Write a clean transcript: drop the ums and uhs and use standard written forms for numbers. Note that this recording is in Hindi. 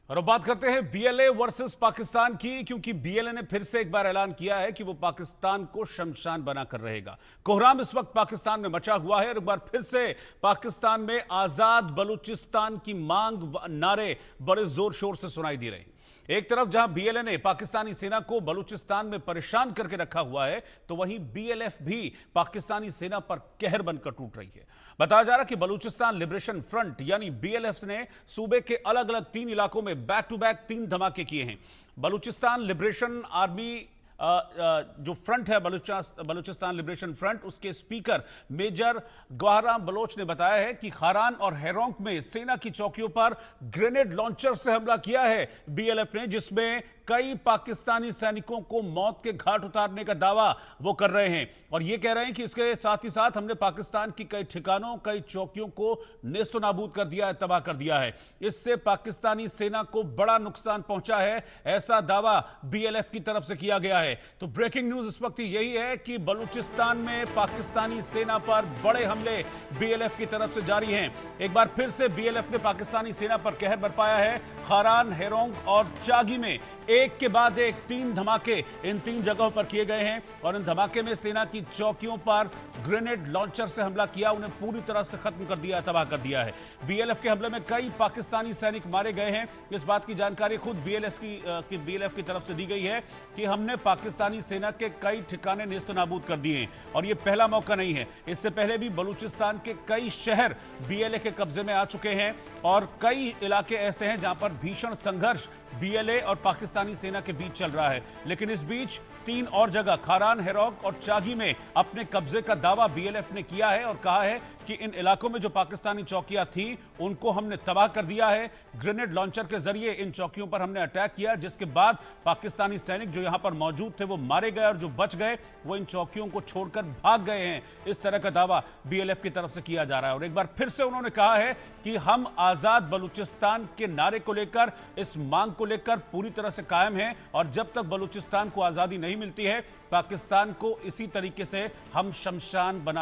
और अब बात करते हैं बीएलए वर्सेस पाकिस्तान की, क्योंकि बीएलए ने फिर से एक बार ऐलान किया है कि वो पाकिस्तान को शमशान बनाकर रहेगा। कोहराम इस वक्त पाकिस्तान में मचा हुआ है और एक बार फिर से पाकिस्तान में आजाद बलूचिस्तान की मांग नारे बड़े जोर शोर से सुनाई दे रहे हैं। एक तरफ जहां बीएलए ने पाकिस्तानी सेना को बलूचिस्तान में परेशान करके रखा हुआ है, तो वहीं बीएलएफ भी पाकिस्तानी सेना पर कहर बनकर टूट रही है। बताया जा रहा है कि बलूचिस्तान लिबरेशन फ्रंट यानी बीएलएफ ने सूबे के अलग अलग 3 इलाकों में बैक टू बैक 3 धमाके किए हैं। बलूचिस्तान लिबरेशन आर्मी जो फ्रंट है बलूचिस्तान लिबरेशन फ्रंट, उसके स्पीकर मेजर गवाहराम बलोच ने बताया है कि खारान और हैरोंक में सेना की चौकियों पर ग्रेनेड लॉन्चर से हमला किया है बीएलएफ ने, जिसमें कई पाकिस्तानी सैनिकों को मौत के घाट उतारने का दावा वो कर रहे हैं। और ये कह रहे हैं कि इसके साथ ही साथ हमने पाकिस्तान की कई ठिकानों, कई चौकियों को नेस्तो नाबूद कर दिया है, तबाह कर दिया है। इससे पाकिस्तानी सेना को बड़ा नुकसान पहुंचा है, ऐसा दावा बीएलएफ की तरफ से किया गया है। तो ब्रेकिंग न्यूज इस वक्त यही है कि बलूचिस्तान में पाकिस्तानी सेना पर बड़े हमले बीएलएफ की तरफ से जारी हैं। एक बार फिर से बीएलएफ ने पाकिस्तानी सेना पर कहर बरपाया है। खारान, हैरोंग और चागी में एक के बाद एक 3 धमाके इन 3 जगहों पर किए गए हैं और इन धमाके में सेना की चौकियों पर ग्रेनेड लॉन्चर से हमला किया, उन्हें पूरी तरह से खत्म कर दिया, तबाह कर दिया है। बीएलएफ के हमले में कई पाकिस्तानी सैनिक मारे गए हैं। इस बात की जानकारी खुद बीएलएफ की तरफ से दी गई है कि हमने पाकिस्तानी सेना के कई ठिकाने नेस्तनाबूद कर दिए हैं और यह पहला मौका नहीं है। इससे पहले भी बलूचिस्तान के कई शहर बीएलए के कब्जे में आ चुके हैं और कई इलाके ऐसे हैं जहां पर भीषण संघर्ष बीएलए और पाकिस्तानी सेना के बीच चल रहा है। लेकिन इस बीच 3 और जगह खारान, हैरोंक और चागी में अपने कब्जे का दावा बीएलएफ ने किया है और कहा है कि इन इलाकों में जो पाकिस्तानी चौकियां थी उनको हमने तबाह कर दिया है। ग्रेनेड लॉन्चर के जरिए इन चौकियों पर हमने अटैक किया, जिसके बाद पाकिस्तानी सैनिक जो यहां पर मौजूद थे वो मारे गए और जो बच गए वो इन चौकियों को छोड़कर भाग गए हैं। इस तरह का दावा बीएलएफ की तरफ से किया जा रहा है और एक बार फिर से उन्होंने कहा है कि हम आजाद बलूचिस्तान के नारे को लेकर, इस मांग को लेकर पूरी तरह से कायम हैं और जब तक बलूचिस्तान को आजादी नहीं मिलती है, पाकिस्तान को इसी तरीके से हम शमशान बनाते